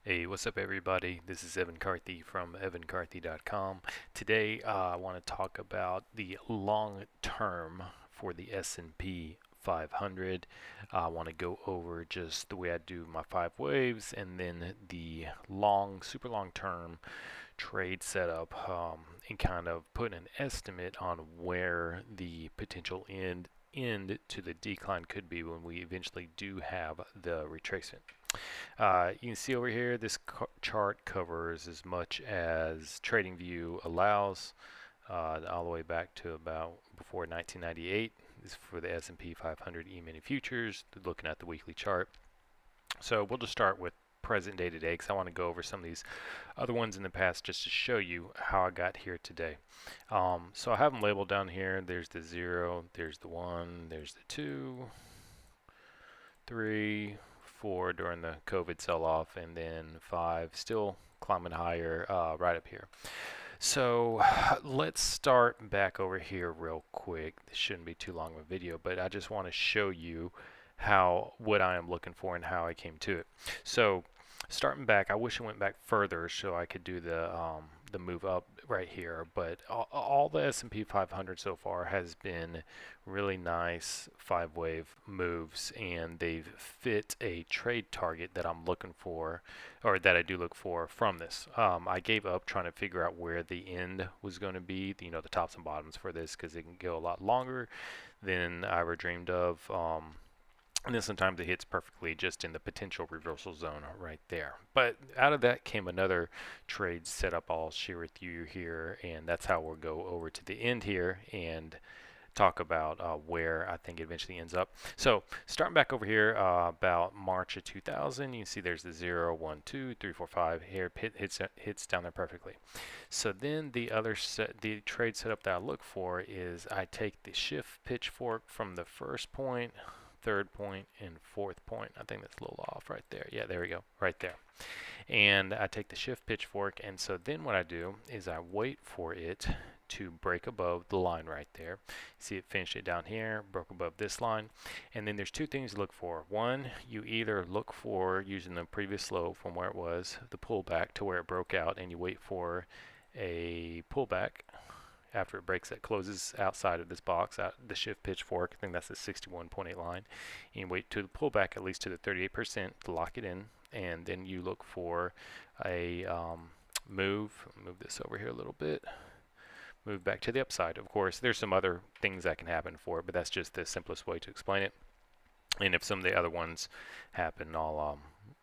Hey, what's up, everybody? This is Evan Carthy from evancarthy.com. Today, I want to talk about the long term for the S&P 500. I want to go over just the way I do my 5 waves and then the super long term trade setup, and kind of put an estimate on where the potential end to the decline could be when we eventually do have the retracement. You can see over here, this chart covers as much as TradingView allows, all the way back to about before 1998. This is for the S&P 500 E-mini futures, looking at the weekly chart. So we'll just start with present day today, because I want to go over some of these other ones in the past just to show you how I got here today. So I have them labeled down here. There's the 0, there's the 1, there's the 2, 3, 4 during the COVID sell-off, and then 5 still climbing higher right up here. So let's start back over here real quick. This shouldn't be too long of a video, but I just want to show you what I am looking for and how I came to it. So starting back, I wish I went back further so I could do the move up right here, but all the S&P 500 so far has been really nice 5-wave moves, and they've fit a trade target that I'm looking for, or that I do look for from this. I gave up trying to figure out where the end was going to be, the tops and bottoms for this, because it can go a lot longer than I ever dreamed of. And then sometimes it hits perfectly just in the potential reversal zone right there. But out of that came another trade setup I'll share with you here, and that's how we'll go over to the end here and talk about where I think it eventually ends up. So starting back over here about March of 2000, you can see there's the 0, 1, 2, 3, 4, 5 here, hits down there perfectly. So then the trade setup that I look for is I take the shift pitchfork from the first point, third point, and fourth point. I think that's a little off right there. Yeah, there we go, right there. And I take the shift pitchfork, and so then what I do is I wait for it to break above the line right there. See, it finished it down here, broke above this line. And then there's two things to look for. One, you either look for, using the previous low from where it was, the pullback to where it broke out, and you wait for a pullback after it breaks, that closes outside of this box, the shift pitchfork. I think that's the 61.8 line. And you wait to the pullback at least to the 38% to lock it in, and then you look for a move this over here a little bit, move back to the upside. Of course, there's some other things that can happen for it, but that's just the simplest way to explain it. And if some of the other ones happen, I'll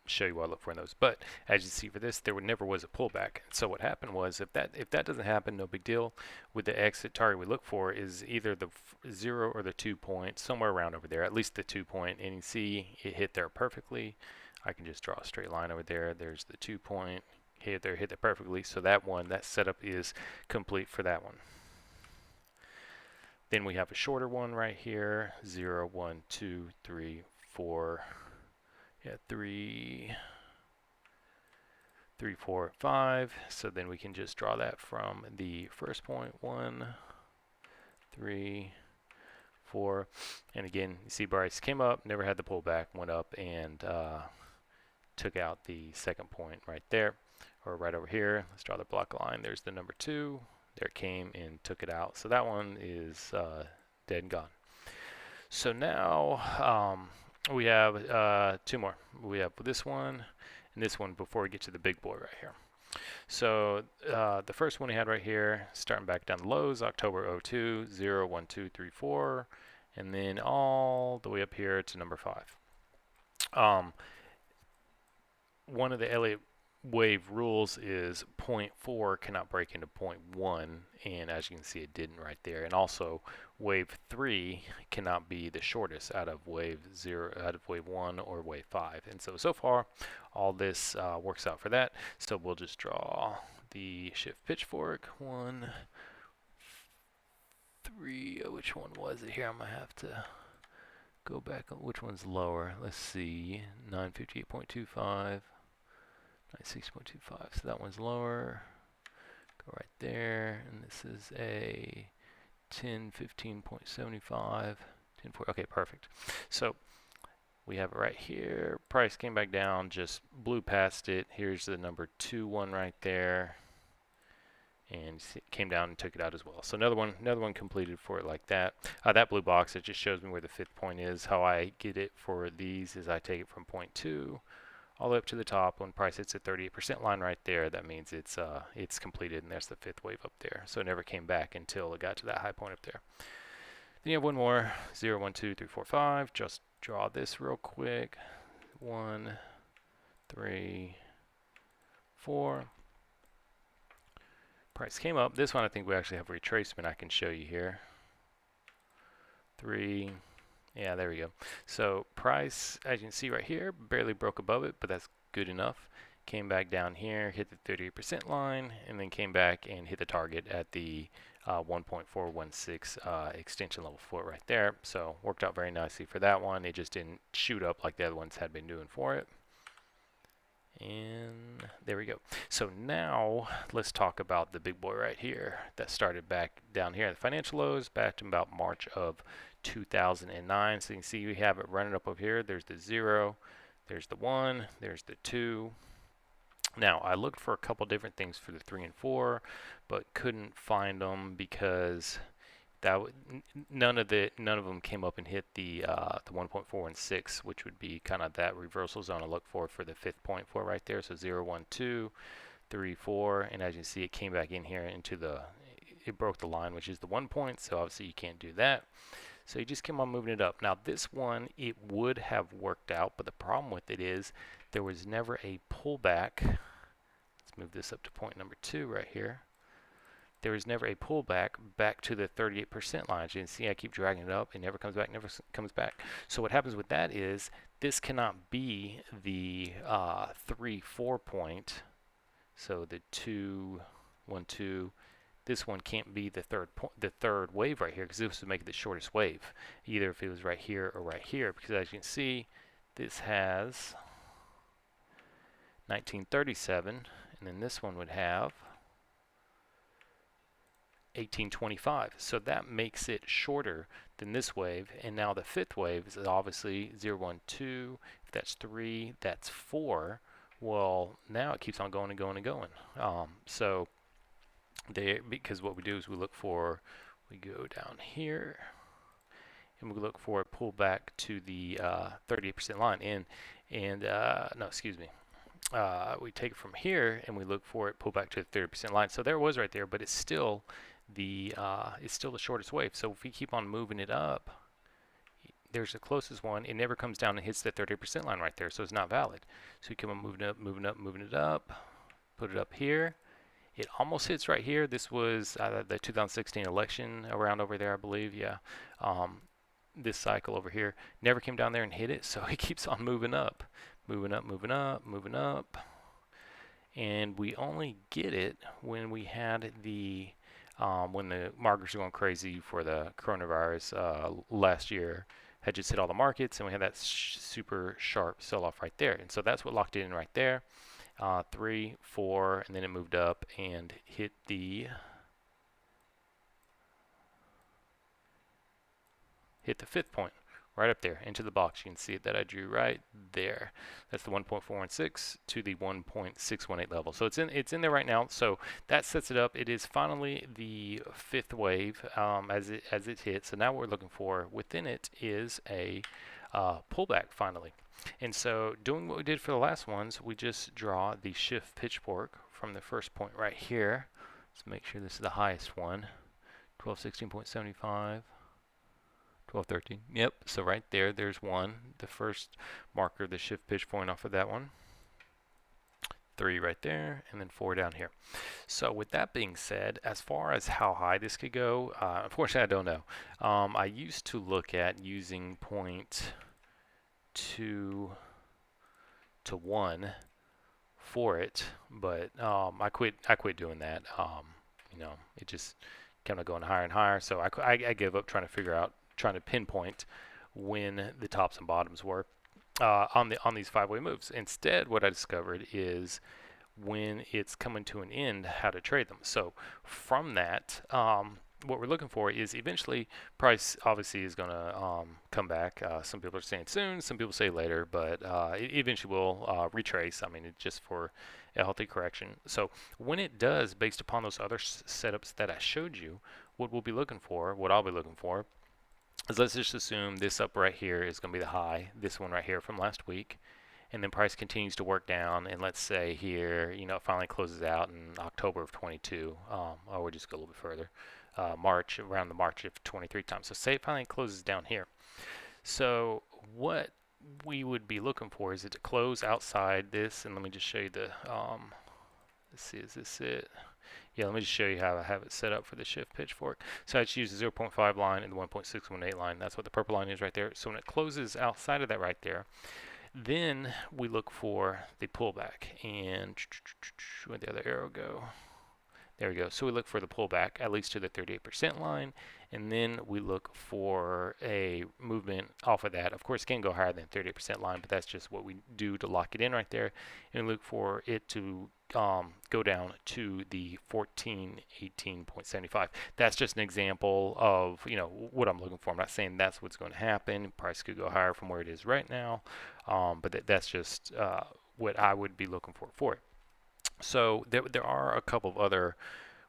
show you what I look for in those. But as you see for this, there never was a pullback. So what happened was, if that doesn't happen, no big deal. With the exit target we look for is either the 0 or the 2 point, somewhere around over there, at least the 2 point. And you can see it hit there perfectly. I can just draw a straight line over there. There's the 2 point, hit there perfectly. So that setup is complete for that one. Then we have a shorter one right here, 0, 1, 2, 3, 4. Yeah, 3, 4, 5. So then we can just draw that from the first point, 1, 3, 4. And again, you see Bryce came up, never had the pullback, went up and took out the second point right there, or right over here. Let's draw the block line. There's the number 2. There it came and took it out. So that one is dead and gone. So now we have 2 more. We have this one and this one before we get to the big boy right here. So the first one we had right here, starting back down the lows, October 02, 0, 1, 2, 3, 4, and then all the way up here to number 5. One of the Elliott wave rules is 0.4 cannot break into 0.1, and as you can see, it didn't right there. And also, wave 3 cannot be the shortest out of wave 0, out of wave 1 or wave 5. And so far, all this works out for that. So we'll just draw the shift pitchfork. 1, 3. Which one was it here? I'm gonna have to go back. Which one's lower? Let's see. 958.25. 96.25, so that one's lower. Go right there, and this is a 1015.75, 1040. Okay, perfect. So We have it right here. Price came back down, just blew past it. Here's the number 2 one right there, and it came down and took it out as well. So another one completed for it like that. That blue box, it just shows me where the 5th point is. How I get it for these is I take it from point 2 all the way up to the top. When price hits the 38% line right there, that means it's completed, and there's the 5th wave up there. So it never came back until it got to that high point up there. Then you have one more, 0, 1, 2, 3, 4, 5. Just draw this real quick. 1, 3, 4. Price came up. This one I think we actually have retracement I can show you here. 3. Yeah, there we go. So price, as you can see right here, barely broke above it, but that's good enough. Came back down here, hit the 38% line, and then came back and hit the target at the 1.416 extension level foot right there. So worked out very nicely for that one. It just didn't shoot up like the other ones had been doing for it. And there we go. So now let's talk about the big boy right here that started back down here at the financial lows back in about March of 2009. So you can see we have it running up over here. There's the 0, there's the 1, there's the 2. Now I looked for a couple different things for the 3 and 4, but couldn't find them because none of them came up and hit the 1.416, which would be kind of that reversal zone I look for the 5th point for right there. So 0, 1, 2, 3, 4, and as you can see, it came back in here into it broke the line, which is the 1 point. So obviously you can't do that. So you just keep on moving it up. Now this one, it would have worked out, but the problem with it is there was never a pullback. Let's move this up to point number 2 right here. There was never a pullback back to the 38% line. As you can see, I keep dragging it up. It never comes back, never comes back. So what happens with that is this cannot be the 3, 4 point. So the 2, 1, 2. This one can't be the third wave right here, because this would make it the shortest wave, either if it was right here or right here. Because as you can see, this has 1937, and then this one would have 1825. So that makes it shorter than this wave. And now the 5th wave is obviously 0, 1, 2. If that's 3, that's 4. Well, now it keeps on going and going and going. Because what we do is we go down here, and we look for a pullback to the 38% line. No, excuse me. We take it from here and we look for it pull back to the 30% line. So there it was right there, but it's still the shortest wave. So if we keep on moving it up, there's the closest one. It never comes down and hits the 30% line right there, so it's not valid. So we keep on moving up, moving up, moving it up, put it up here. It almost hits right here. This was the 2016 election around over there, I believe. Yeah. This cycle over here never came down there and hit it, so it keeps on moving up, moving up, moving up, moving up. And we only get it when we had when the markets were going crazy for the coronavirus last year, had just hit all the markets, and we had that super sharp sell-off right there. And so that's what locked it in right there. 3, 4, and then it moved up and hit the 5th point right up there into the box. You can see it that I drew right there. That's the 1.416 to the 1.618 level. So it's in there right now. So that sets it up. It is finally the 5th wave as it hits. So now what we're looking for within it is a pullback finally. And so doing what we did for the last ones, we just draw the shift pitchfork from the first point right here. Let's make sure this is the highest one. 1216.75. 1213. Yep, so right there, there's one. The first marker, the shift pitch point off of that one. 3 right there, and then 4 down here. So with that being said, as far as how high this could go, unfortunately I don't know. I used to look at using point 2 to 1 for it, but I quit doing that. It just kept on going higher and higher, so I gave up trying to pinpoint when the tops and bottoms were on these 5-way moves. Instead, what I discovered is when it's coming to an end, how to trade them. So from that, what we're looking for is eventually price obviously is going to come back. Some people are saying soon, some people say later, but it eventually will retrace. I mean, it's just for a healthy correction. So when it does, based upon those other setups that I showed you, what we'll be looking for, what I'll be looking for, is let's just assume this up right here is going to be the high, this one right here from last week, and then price continues to work down, and let's say here, it finally closes out in October of 22, or we'll just go a little bit further, March, around the March of 23 times. So say it finally closes down here. So what we would be looking for is it to close outside this, and let me just show you the, let's see, is this it? Yeah, let me just show you how I have it set up for the shift pitchfork. So I just use the 0.5 line and the 1.618 line. That's what the purple line is right there. So when it closes outside of that right there, then we look for the pullback. And where'd the other arrow go? There we go. So we look for the pullback, at least to the 38% line, and then we look for a movement off of that. Of course, it can go higher than 38% line, but that's just what we do to lock it in right there. And we look for it to go down to the 1418.75. That's just an example of what I'm looking for. I'm not saying that's what's going to happen. Price could go higher from where it is right now, but that's just what I would be looking for it. So there are a couple of other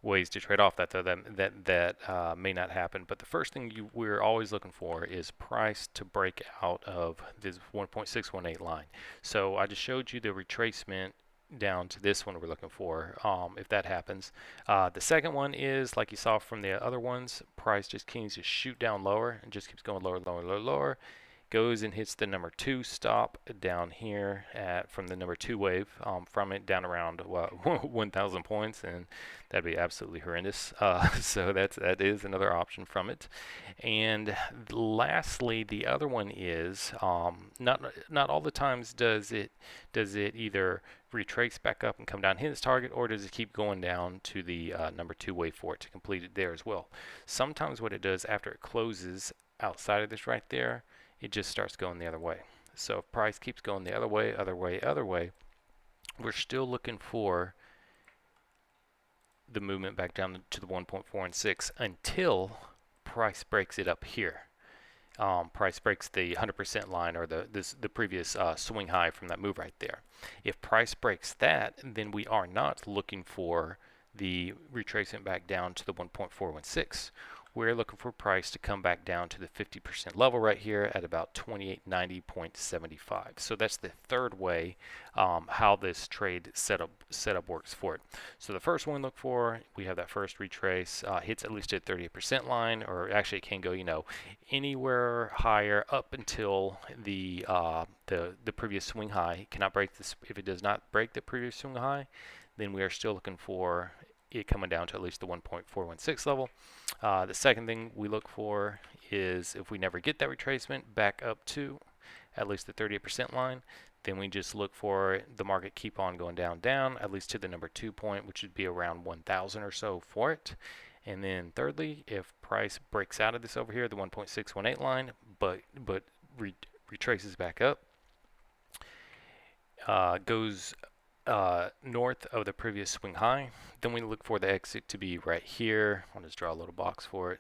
ways to trade off that though, that may not happen. But the first thing we're always looking for is price to break out of this 1.618 line. So I just showed you the retracement down to this one we're looking for. If that happens, the second one is like you saw from the other ones, price just continues to shoot down lower and just keeps going lower, lower, lower, lower. Goes and hits the number 2 stop down here from the number 2 wave, from it down around 1,000 points, and that'd be absolutely horrendous. So that is another option from it. And lastly, the other one is not all the times does it either retrace back up and come down, hit its target, or does it keep going down to the number 2 wave for it to complete it there as well. Sometimes what it does after it closes outside of this right there, it just starts going the other way. So if price keeps going the other way, other way, other way, we're still looking for the movement back down to the 1.416 until price breaks it up here. Price breaks the 100% line or the previous swing high from that move right there. If price breaks that, then we are not looking for the retracement back down to the 1.416. We're looking for price to come back down to the 50% level right here at about 2890.75. So that's the third way how this trade setup works for it. So the first one we look for, we have that first retrace, hits at least at 38% line, or actually it can go anywhere higher up until the previous swing high. It cannot break this. If it does not break the previous swing high, then we are still looking for it coming down to at least the 1.416 level. The second thing we look for is if we never get that retracement back up to at least the 38% line, then we just look for the market keep on going down, at least to the number 2 point, which would be around 1,000 or so for it. And then thirdly, if price breaks out of this over here, the 1.618 line, but retraces back up, goes north of the previous swing high, then we look for the exit to be right here. I'll just draw a little box for it.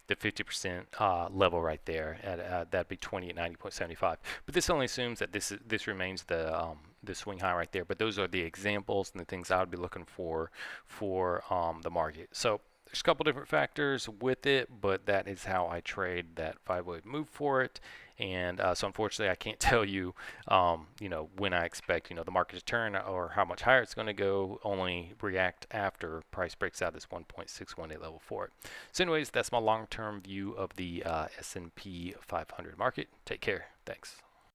The 50% level right there at that'd be 2890.75. But this only assumes that this remains the swing high right there. But those are the examples and the things I would be looking for the market. So there's a couple different factors with it, but that is how I trade that 5-wave move for it. And so unfortunately, I can't tell you, when I expect, the market to turn or how much higher it's going to go. Only react after price breaks out this 1.618 level for it. So anyways, that's my long-term view of the S&P 500 market. Take care. Thanks.